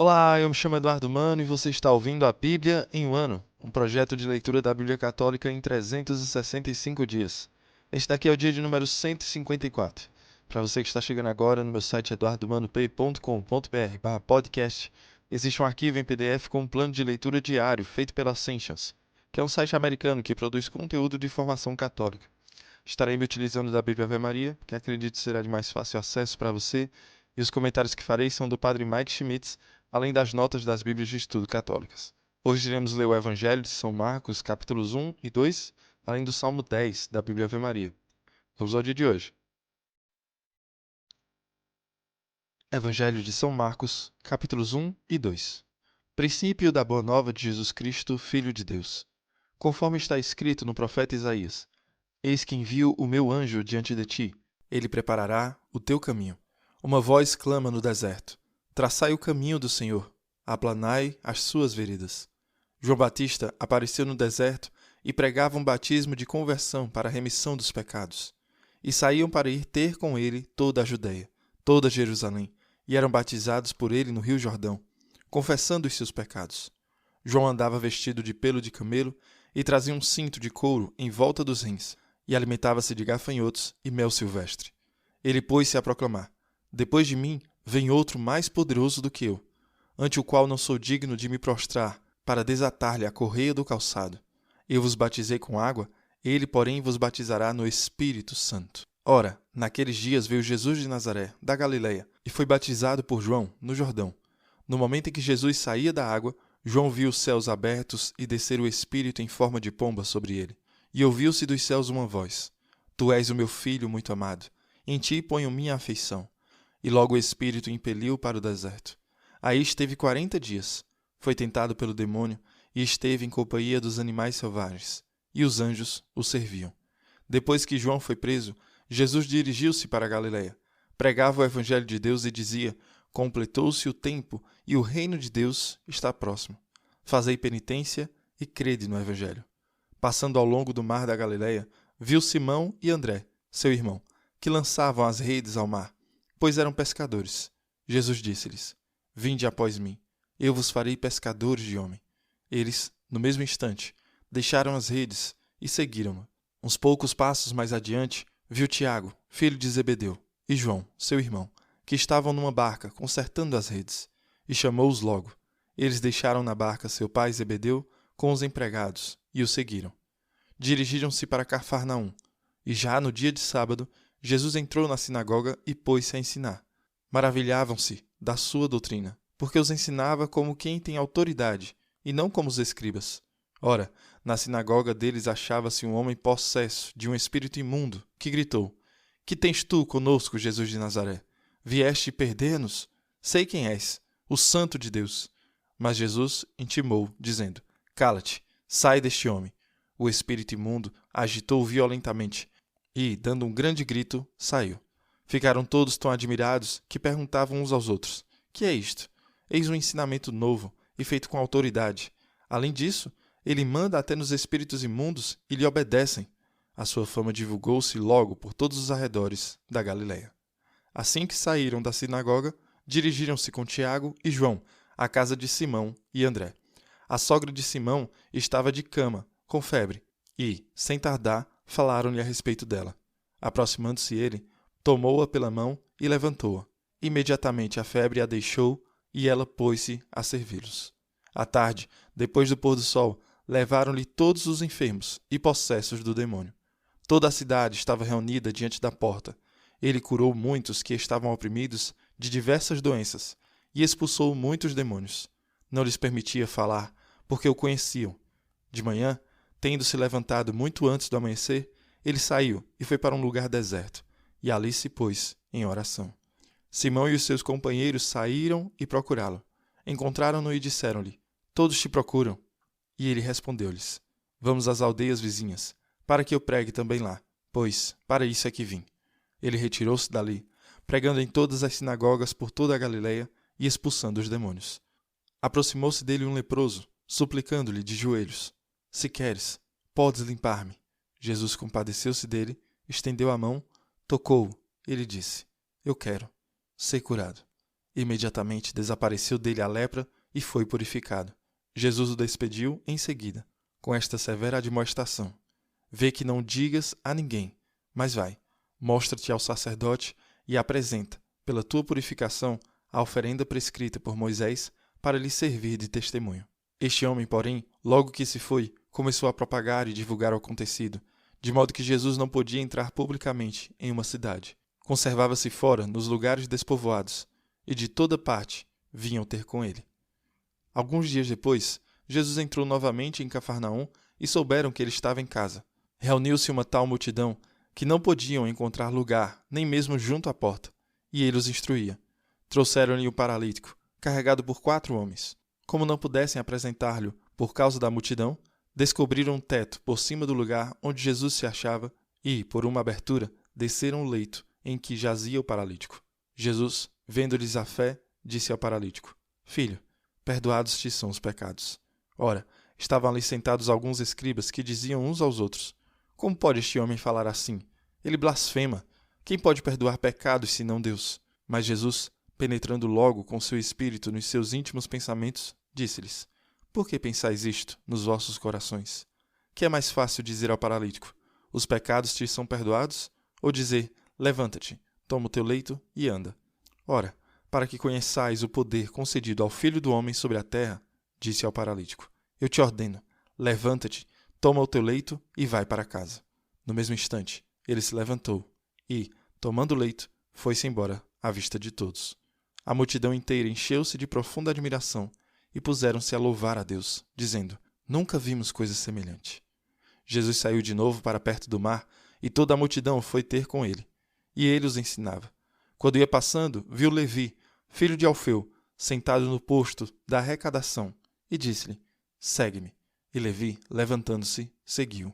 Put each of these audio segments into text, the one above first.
Olá, eu me chamo Eduardo Mano e você está ouvindo a Bíblia em um ano, um projeto de leitura da Bíblia Católica em 365 dias. Este daqui é o dia de número 154. Para você que está chegando agora, no meu site eduardomano.com.br/podcast, existe um arquivo em PDF com um plano de leitura diário feito pela Ascensions, que é um site americano que produz conteúdo de formação católica. Estarei me utilizando da Bíblia Ave Maria, que acredito será de mais fácil acesso para você, e os comentários que farei são do Padre Mike Schmitz, além das notas das Bíblias de Estudo Católicas. Hoje iremos ler o Evangelho de São Marcos, capítulos 1 e 2, além do Salmo 10 da Bíblia Ave Maria. Vamos ao dia de hoje. Evangelho de São Marcos, capítulos 1 e 2. Princípio da Boa Nova de Jesus Cristo, Filho de Deus. Conforme está escrito no profeta Isaías: Eis que envio o meu anjo diante de ti. Ele preparará o teu caminho. Uma voz clama no deserto: Traçai o caminho do Senhor, aplanai as suas veredas. João Batista apareceu no deserto e pregava um batismo de conversão para a remissão dos pecados. E saíam para ir ter com ele toda a Judéia, toda Jerusalém, e eram batizados por ele no Rio Jordão, confessando os seus pecados. João andava vestido de pelo de camelo e trazia um cinto de couro em volta dos rins, e alimentava-se de gafanhotos e mel silvestre. Ele pôs-se a proclamar: Depois de mim vem outro mais poderoso do que eu, ante o qual não sou digno de me prostrar, para desatar-lhe a correia do calçado. Eu vos batizei com água, ele, porém, vos batizará no Espírito Santo. Ora, naqueles dias veio Jesus de Nazaré, da Galileia, e foi batizado por João, no Jordão. No momento em que Jesus saía da água, João viu os céus abertos e descer o Espírito em forma de pomba sobre ele. E ouviu-se dos céus uma voz: Tu és o meu filho muito amado, em ti ponho minha afeição. E logo o Espírito o impeliu para o deserto. Aí esteve 40 dias. Foi tentado pelo demônio e esteve em companhia dos animais selvagens. E os anjos o serviam. Depois que João foi preso, Jesus dirigiu-se para a Galileia. Pregava o Evangelho de Deus e dizia: Completou-se o tempo e o reino de Deus está próximo. Fazei penitência e crede no Evangelho. Passando ao longo do mar da Galileia, viu Simão e André, seu irmão, que lançavam as redes ao mar, pois eram pescadores. Jesus disse-lhes: Vinde após mim, eu vos farei pescadores de homem. Eles, no mesmo instante, deixaram as redes e seguiram-no. Uns poucos passos mais adiante, viu Tiago, filho de Zebedeu, e João, seu irmão, que estavam numa barca consertando as redes, e chamou-os logo. Eles deixaram na barca seu pai Zebedeu com os empregados e o seguiram. Dirigiram-se para Cafarnaum, e já no dia de sábado, Jesus entrou na sinagoga e pôs-se a ensinar. Maravilhavam-se da sua doutrina, porque os ensinava como quem tem autoridade, e não como os escribas. Ora, na sinagoga deles achava-se um homem possesso de um espírito imundo, que gritou: Que tens tu conosco, Jesus de Nazaré? Vieste perder-nos? Sei quem és, o Santo de Deus. Mas Jesus intimou, dizendo: Cala-te, sai deste homem. O espírito imundo agitou violentamente e, dando um grande grito, saiu. Ficaram todos tão admirados que perguntavam uns aos outros: Que é isto? Eis um ensinamento novo e feito com autoridade. Além disso, ele manda até nos espíritos imundos e lhe obedecem. A sua fama divulgou-se logo por todos os arredores da Galileia. Assim que saíram da sinagoga, dirigiram-se com Tiago e João à casa de Simão e André. A sogra de Simão estava de cama, com febre, e, sem tardar, falaram-lhe a respeito dela. Aproximando-se ele, tomou-a pela mão e levantou-a. Imediatamente a febre a deixou e ela pôs-se a servi-los. À tarde, depois do pôr do sol, levaram-lhe todos os enfermos e possessos do demônio. Toda a cidade estava reunida diante da porta. Ele curou muitos que estavam oprimidos de diversas doenças e expulsou muitos demônios. Não lhes permitia falar, porque o conheciam. De manhã, tendo se levantado muito antes do amanhecer, ele saiu e foi para um lugar deserto, e ali se pôs em oração. Simão e os seus companheiros saíram e procurá-lo. Encontraram-no e disseram-lhe: Todos te procuram. E ele respondeu-lhes: Vamos às aldeias vizinhas, para que eu pregue também lá, pois para isso é que vim. Ele retirou-se dali, pregando em todas as sinagogas por toda a Galileia e expulsando os demônios. Aproximou-se dele um leproso, suplicando-lhe de joelhos: Se queres, podes limpar-me. Jesus compadeceu-se dele, estendeu a mão, tocou-o e lhe disse: Eu quero, ser curado. Imediatamente desapareceu dele a lepra e foi purificado. Jesus o despediu em seguida, com esta severa admoestação: vê que não digas a ninguém, mas vai, mostra-te ao sacerdote e apresenta, pela tua purificação, a oferenda prescrita por Moisés para lhe servir de testemunho. Este homem, porém, logo que se foi, começou a propagar e divulgar o acontecido, de modo que Jesus não podia entrar publicamente em uma cidade. Conservava-se fora, nos lugares despovoados, e de toda parte vinham ter com ele. Alguns dias depois, Jesus entrou novamente em Cafarnaum e souberam que ele estava em casa. Reuniu-se uma tal multidão que não podiam encontrar lugar, nem mesmo junto à porta, e ele os instruía. Trouxeram-lhe o paralítico, carregado por 4 homens. Como não pudessem apresentar-lhe por causa da multidão, descobriram um teto por cima do lugar onde Jesus se achava e, por uma abertura, desceram o leito em que jazia o paralítico. Jesus, vendo-lhes a fé, disse ao paralítico: Filho, perdoados te são os pecados. Ora, estavam ali sentados alguns escribas que diziam uns aos outros: Como pode este homem falar assim? Ele blasfema. Quem pode perdoar pecados senão Deus? Mas Jesus, penetrando logo com seu espírito nos seus íntimos pensamentos, disse-lhes: Por que pensais isto nos vossos corações? Que é mais fácil dizer ao paralítico: Os pecados te são perdoados? Ou dizer: Levanta-te, toma o teu leito e anda? Ora, para que conheçais o poder concedido ao Filho do Homem sobre a terra, disse ao paralítico: Eu te ordeno, levanta-te, toma o teu leito e vai para casa. No mesmo instante, ele se levantou e, tomando o leito, foi-se embora à vista de todos. A multidão inteira encheu-se de profunda admiração e puseram-se a louvar a Deus, dizendo: Nunca vimos coisa semelhante. Jesus saiu de novo para perto do mar e toda a multidão foi ter com ele. E ele os ensinava. Quando ia passando, viu Levi, filho de Alfeu, sentado no posto da arrecadação, e disse-lhe: Segue-me. E Levi, levantando-se, seguiu.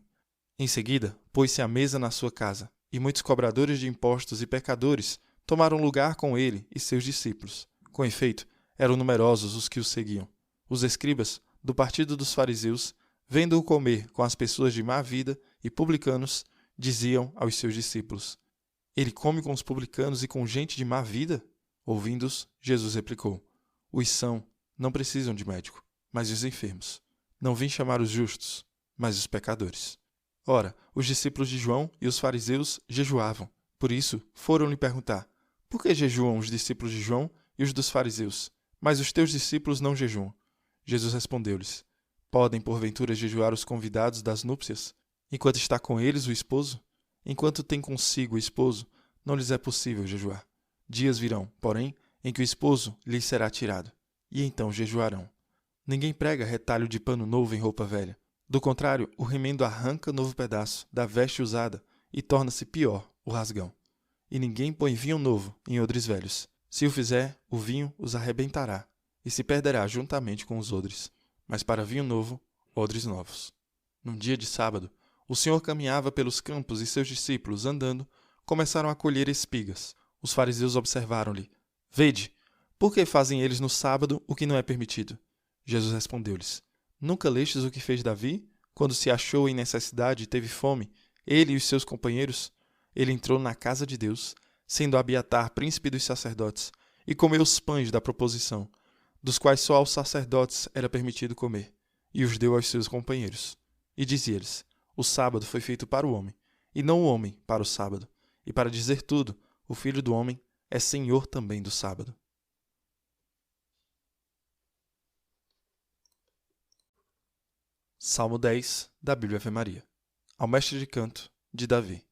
Em seguida, pôs-se à mesa na sua casa, e muitos cobradores de impostos e pecadores tomaram lugar com ele e seus discípulos. Com efeito, eram numerosos os que o seguiam. Os escribas, do partido dos fariseus, vendo-o comer com as pessoas de má vida e publicanos, diziam aos seus discípulos: Ele come com os publicanos e com gente de má vida? Ouvindo-os, Jesus replicou: Os sãos não precisam de médico, mas os enfermos. Não vim chamar os justos, mas os pecadores. Ora, os discípulos de João e os fariseus jejuavam. Por isso, foram-lhe perguntar: Por que jejuam os discípulos de João e os dos fariseus, mas os teus discípulos não jejuam? Jesus respondeu-lhes: Podem, porventura, jejuar os convidados das núpcias, enquanto está com eles o esposo? Enquanto tem consigo o esposo, não lhes é possível jejuar. Dias virão, porém, em que o esposo lhes será tirado, e então jejuarão. Ninguém prega retalho de pano novo em roupa velha. Do contrário, o remendo arranca novo pedaço da veste usada e torna-se pior o rasgão. E ninguém põe vinho novo em odres velhos. Se o fizer, o vinho os arrebentará e se perderá juntamente com os odres. Mas para vinho novo, odres novos. Num dia de sábado, o Senhor caminhava pelos campos e seus discípulos, andando, começaram a colher espigas. Os fariseus observaram-lhe: Vede, por que fazem eles no sábado o que não é permitido? Jesus respondeu-lhes: Nunca lestes o que fez Davi, quando se achou em necessidade e teve fome, ele e os seus companheiros? Ele entrou na casa de Deus, sendo Abiatar príncipe dos sacerdotes, e comeu os pães da proposição, dos quais só aos sacerdotes era permitido comer, e os deu aos seus companheiros. E dizia-lhes: O sábado foi feito para o homem, e não o homem para o sábado. E para dizer tudo, o Filho do Homem é Senhor também do sábado. Salmo 10, da Bíblia Ave Maria. Ao mestre de canto, de Davi.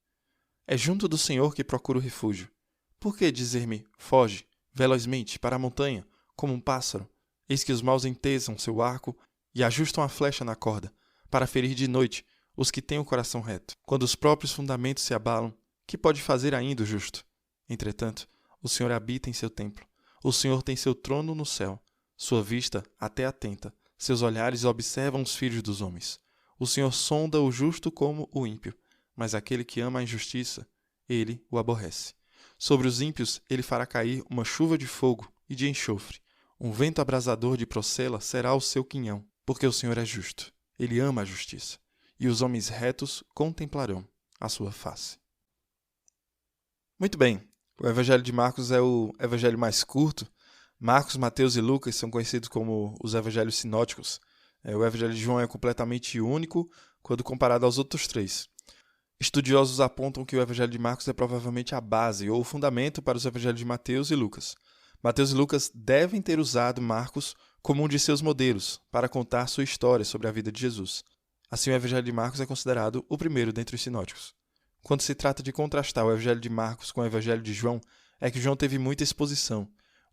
É junto do Senhor que procuro refúgio. Por que dizer-me: Foge, velozmente, para a montanha, como um pássaro? Eis que os maus entesam seu arco e ajustam a flecha na corda, para ferir de noite os que têm o coração reto. Quando os próprios fundamentos se abalam, que pode fazer ainda o justo? Entretanto, o Senhor habita em seu templo. O Senhor tem seu trono no céu. Sua vista até atenta. Seus olhares observam os filhos dos homens. O Senhor sonda o justo como o ímpio, mas aquele que ama a injustiça, ele o aborrece. Sobre os ímpios ele fará cair uma chuva de fogo e de enxofre. Um vento abrasador de procela será o seu quinhão, porque o Senhor é justo. Ele ama a justiça, e os homens retos contemplarão a sua face. Muito bem, o Evangelho de Marcos é o evangelho mais curto, Marcos, Mateus e Lucas são conhecidos como os evangelhos sinóticos. O evangelho de João é completamente único quando comparado aos outros três. Estudiosos apontam que o evangelho de Marcos é provavelmente a base ou o fundamento para os evangelhos de Mateus e Lucas. Mateus e Lucas devem ter usado Marcos como um de seus modelos para contar sua história sobre a vida de Jesus. Assim, o evangelho de Marcos é considerado o primeiro dentre os sinóticos. Quando se trata de contrastar o evangelho de Marcos com o evangelho de João, é que João teve muita exposição.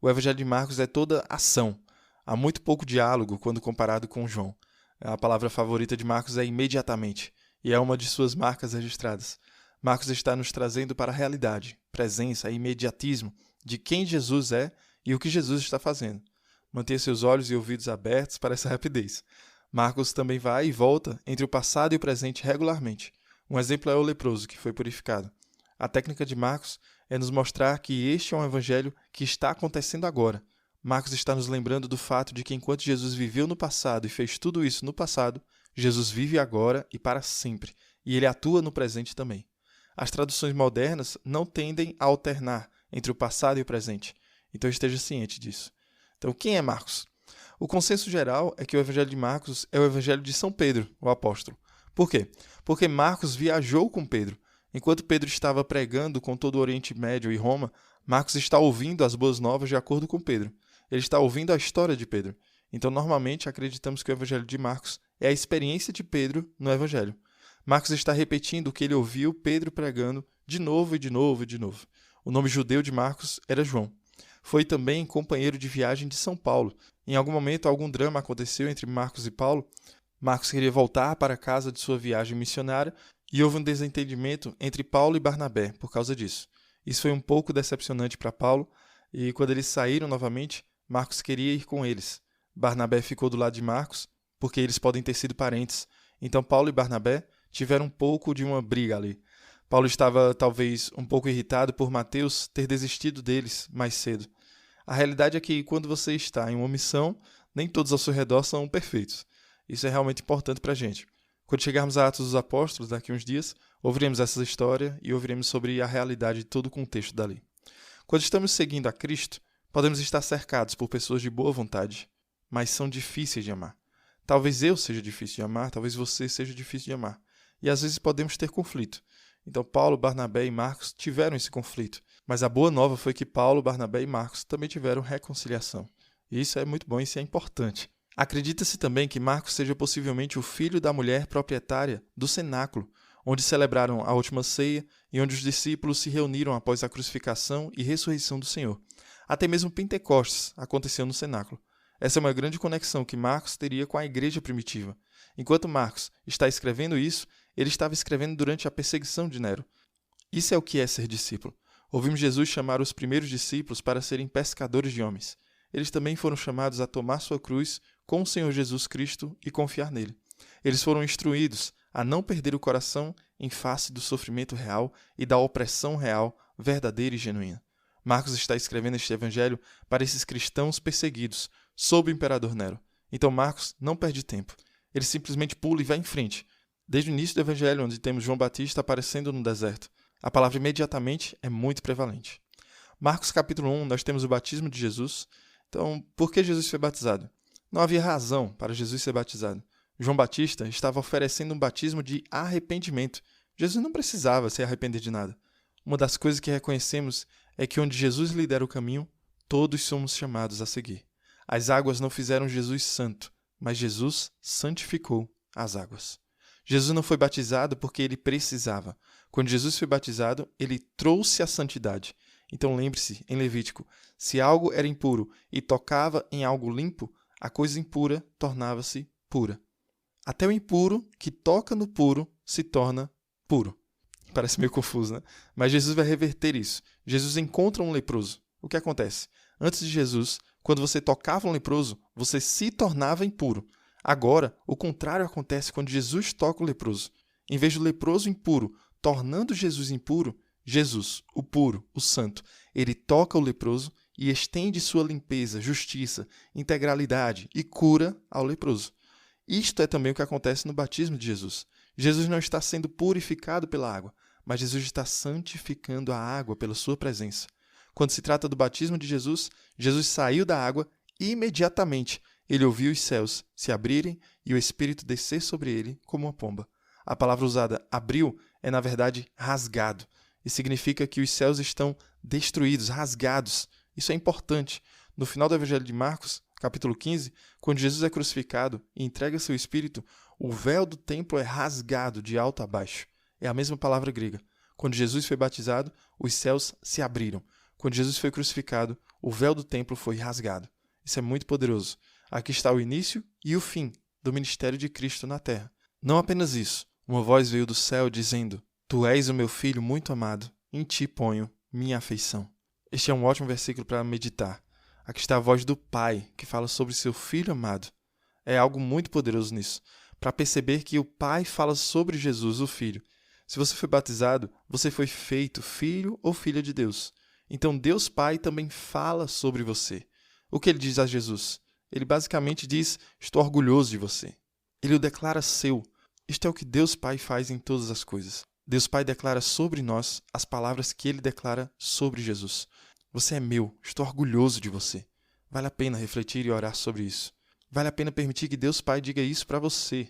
O evangelho de Marcos é toda ação. Há muito pouco diálogo quando comparado com João. A palavra favorita de Marcos é imediatamente, e é uma de suas marcas registradas. Marcos está nos trazendo para a realidade, presença e imediatismo de quem Jesus é e o que Jesus está fazendo. Mantenha seus olhos e ouvidos abertos para essa rapidez. Marcos também vai e volta entre o passado e o presente regularmente. Um exemplo é o leproso, que foi purificado. A técnica de Marcos é nos mostrar que este é um evangelho que está acontecendo agora. Marcos está nos lembrando do fato de que enquanto Jesus viveu no passado e fez tudo isso no passado, Jesus vive agora e para sempre, e ele atua no presente também. As traduções modernas não tendem a alternar entre o passado e o presente, então esteja ciente disso. Então, quem é Marcos? O consenso geral é que o evangelho de Marcos é o evangelho de São Pedro, o apóstolo. Por quê? Porque Marcos viajou com Pedro. Enquanto Pedro estava pregando com todo o Oriente Médio e Roma, Marcos está ouvindo as boas novas de acordo com Pedro. Ele está ouvindo a história de Pedro. Então, normalmente, acreditamos que o evangelho de Marcos é a experiência de Pedro no evangelho. Marcos está repetindo o que ele ouviu Pedro pregando de novo e de novo e de novo. O nome judeu de Marcos era João. Foi também companheiro de viagem de São Paulo. Em algum momento, algum drama aconteceu entre Marcos e Paulo. Marcos queria voltar para casa de sua viagem missionária e houve um desentendimento entre Paulo e Barnabé por causa disso. Isso foi um pouco decepcionante para Paulo e quando eles saíram novamente, Marcos queria ir com eles. Barnabé ficou do lado de Marcos porque eles podem ter sido parentes. Então Paulo e Barnabé tiveram um pouco de uma briga ali. Paulo estava talvez um pouco irritado por Mateus ter desistido deles mais cedo. A realidade é que quando você está em uma missão, nem todos ao seu redor são perfeitos. Isso é realmente importante para a gente. Quando chegarmos a Atos dos Apóstolos, daqui a uns dias, ouviremos essa história e ouviremos sobre a realidade de todo o contexto dali. Quando estamos seguindo a Cristo, podemos estar cercados por pessoas de boa vontade, mas são difíceis de amar. Talvez eu seja difícil de amar, talvez você seja difícil de amar. E às vezes podemos ter conflito. Então Paulo, Barnabé e Marcos tiveram esse conflito. Mas a boa nova foi que Paulo, Barnabé e Marcos também tiveram reconciliação. E isso é muito bom e isso é importante. Acredita-se também que Marcos seja possivelmente o filho da mulher proprietária do cenáculo, onde celebraram a última ceia e onde os discípulos se reuniram após a crucificação e ressurreição do Senhor. Até mesmo Pentecostes aconteceu no cenáculo. Essa é uma grande conexão que Marcos teria com a igreja primitiva. Enquanto Marcos está escrevendo isso, ele estava escrevendo durante a perseguição de Nero. Isso é o que é ser discípulo. Ouvimos Jesus chamar os primeiros discípulos para serem pescadores de homens. Eles também foram chamados a tomar sua cruz com o Senhor Jesus Cristo e confiar nele. Eles foram instruídos a não perder o coração em face do sofrimento real e da opressão real, verdadeira e genuína. Marcos está escrevendo este evangelho para esses cristãos perseguidos sob o imperador Nero. Então Marcos não perde tempo. Ele simplesmente pula e vai em frente. Desde o início do evangelho, onde temos João Batista aparecendo no deserto, a palavra imediatamente é muito prevalente. Marcos capítulo 1, nós temos o batismo de Jesus. Então, por que Jesus foi batizado? Não havia razão para Jesus ser batizado. João Batista estava oferecendo um batismo de arrependimento. Jesus não precisava se arrepender de nada. Uma das coisas que reconhecemos é que onde Jesus lidera o caminho, todos somos chamados a seguir. As águas não fizeram Jesus santo, mas Jesus santificou as águas. Jesus não foi batizado porque ele precisava. Quando Jesus foi batizado, ele trouxe a santidade. Então lembre-se, em Levítico, se algo era impuro e tocava em algo limpo, a coisa impura tornava-se pura. Até o impuro que toca no puro se torna puro. Parece meio confuso, né? Mas Jesus vai reverter isso. Jesus encontra um leproso. O que acontece? Antes de Jesus, quando você tocava um leproso, você se tornava impuro. Agora, o contrário acontece quando Jesus toca o leproso. Em vez do leproso impuro, tornando Jesus impuro, Jesus, o puro, o santo, ele toca o leproso e estende sua limpeza, justiça, integralidade e cura ao leproso. Isto é também o que acontece no batismo de Jesus. Jesus não está sendo purificado pela água, mas Jesus está santificando a água pela sua presença. Quando se trata do batismo de Jesus, Jesus saiu da água e imediatamente ele ouviu os céus se abrirem e o Espírito descer sobre ele como uma pomba. A palavra usada abriu é, na verdade, rasgado. E significa que os céus estão destruídos, rasgados. Isso é importante. No final do Evangelho de Marcos, capítulo 15, quando Jesus é crucificado e entrega seu Espírito, o véu do templo é rasgado de alto a baixo. É a mesma palavra grega. Quando Jesus foi batizado, os céus se abriram. Quando Jesus foi crucificado, o véu do templo foi rasgado. Isso é muito poderoso. Aqui está o início e o fim do ministério de Cristo na terra. Não apenas isso. Uma voz veio do céu dizendo: Tu és o meu filho muito amado, em ti ponho minha afeição. Este é um ótimo versículo para meditar. Aqui está a voz do Pai, que fala sobre seu Filho amado. É algo muito poderoso nisso, para perceber que o Pai fala sobre Jesus, o Filho. Se você foi batizado, você foi feito filho ou filha de Deus. Então Deus Pai também fala sobre você. O que ele diz a Jesus? Ele basicamente diz: Estou orgulhoso de você. Ele o declara seu. Isto é o que Deus Pai faz em todas as coisas. Deus Pai declara sobre nós as palavras que ele declara sobre Jesus. Você é meu, estou orgulhoso de você. Vale a pena refletir e orar sobre isso. Vale a pena permitir que Deus Pai diga isso para você.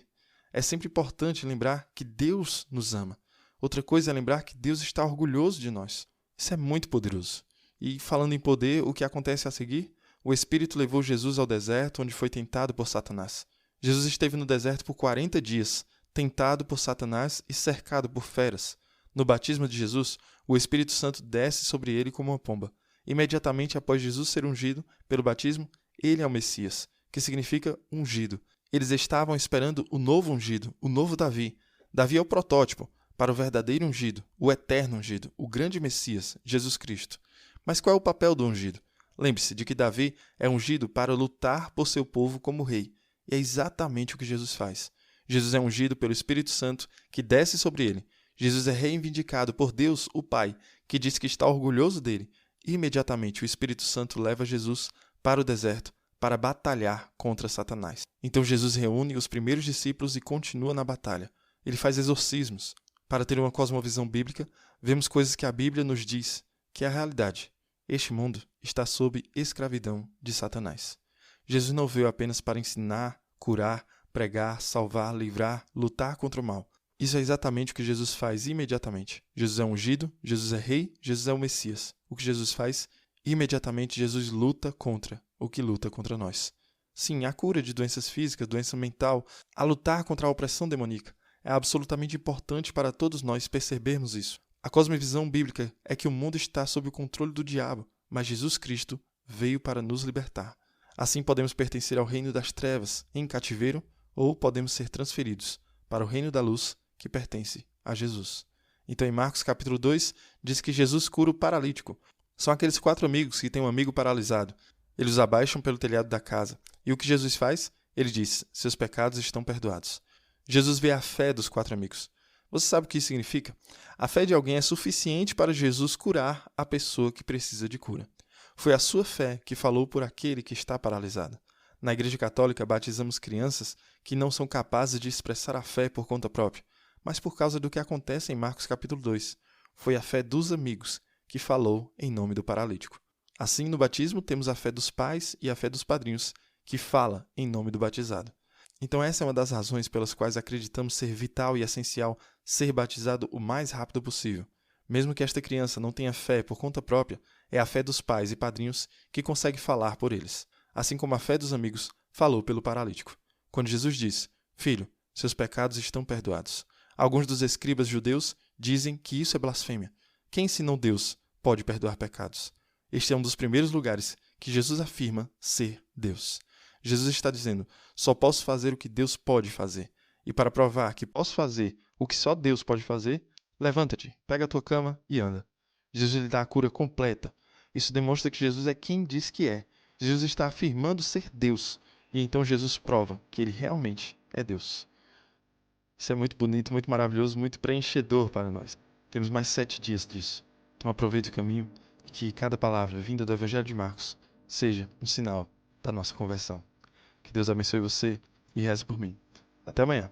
É sempre importante lembrar que Deus nos ama. Outra coisa é lembrar que Deus está orgulhoso de nós. Isso é muito poderoso. E falando em poder, o que acontece a seguir? O Espírito levou Jesus ao deserto, onde foi tentado por Satanás. Jesus esteve no deserto por 40 dias, tentado por Satanás e cercado por feras. No batismo de Jesus, o Espírito Santo desce sobre ele como uma pomba. Imediatamente após Jesus ser ungido pelo batismo, ele é o Messias, que significa ungido. Eles estavam esperando o novo ungido, o novo Davi. Davi é o protótipo para o verdadeiro ungido, o eterno ungido, o grande Messias, Jesus Cristo. Mas qual é o papel do ungido? Lembre-se de que Davi é ungido para lutar por seu povo como rei. E é exatamente o que Jesus faz. Jesus é ungido pelo Espírito Santo, que desce sobre ele. Jesus é reivindicado por Deus, o Pai, que diz que está orgulhoso dele. E imediatamente o Espírito Santo leva Jesus para o deserto para batalhar contra Satanás. Então Jesus reúne os primeiros discípulos e continua na batalha. Ele faz exorcismos. Para ter uma cosmovisão bíblica, vemos coisas que a Bíblia nos diz, que é a realidade. Este mundo está sob escravidão de Satanás. Jesus não veio apenas para ensinar, curar, pregar, salvar, livrar, lutar contra o mal. Isso é exatamente o que Jesus faz imediatamente. Jesus é ungido, Jesus é rei, Jesus é o Messias. O que Jesus faz? Imediatamente Jesus luta contra o que luta contra nós. Sim, a cura de doenças físicas, doença mental, a lutar contra a opressão demoníaca. É absolutamente importante para todos nós percebermos isso. A cosmovisão bíblica é que o mundo está sob o controle do diabo, mas Jesus Cristo veio para nos libertar. Assim podemos pertencer ao reino das trevas, em cativeiro, ou podemos ser transferidos para o reino da luz, que pertence a Jesus. Então, em Marcos capítulo 2, diz que Jesus cura o paralítico. São aqueles 4 amigos que têm um amigo paralisado. Eles os abaixam pelo telhado da casa. E o que Jesus faz? Ele diz: seus pecados estão perdoados. Jesus vê a fé dos 4 amigos. Você sabe o que isso significa? A fé de alguém é suficiente para Jesus curar a pessoa que precisa de cura. Foi a sua fé que falou por aquele que está paralisado. Na Igreja Católica, batizamos crianças que não são capazes de expressar a fé por conta própria, mas por causa do que acontece em Marcos capítulo 2. Foi a fé dos amigos que falou em nome do paralítico. Assim, no batismo, temos a fé dos pais e a fé dos padrinhos, que fala em nome do batizado. Então essa é uma das razões pelas quais acreditamos ser vital e essencial ser batizado o mais rápido possível. Mesmo que esta criança não tenha fé por conta própria, é a fé dos pais e padrinhos que consegue falar por eles, assim como a fé dos amigos falou pelo paralítico. Quando Jesus diz: Filho, seus pecados estão perdoados. Alguns dos escribas judeus dizem que isso é blasfêmia. Quem senão Deus pode perdoar pecados? Este é um dos primeiros lugares que Jesus afirma ser Deus. Jesus está dizendo: só posso fazer o que Deus pode fazer. E para provar que posso fazer o que só Deus pode fazer, levanta-te, pega a tua cama e anda. Jesus lhe dá a cura completa. Isso demonstra que Jesus é quem diz que é. Jesus está afirmando ser Deus. E então Jesus prova que ele realmente é Deus. Isso é muito bonito, muito maravilhoso, muito preenchedor para nós. Temos mais 7 dias disso. Então aproveite o caminho e que cada palavra vinda do Evangelho de Marcos seja um sinal da nossa conversão. Que Deus abençoe você e reze por mim. Até amanhã.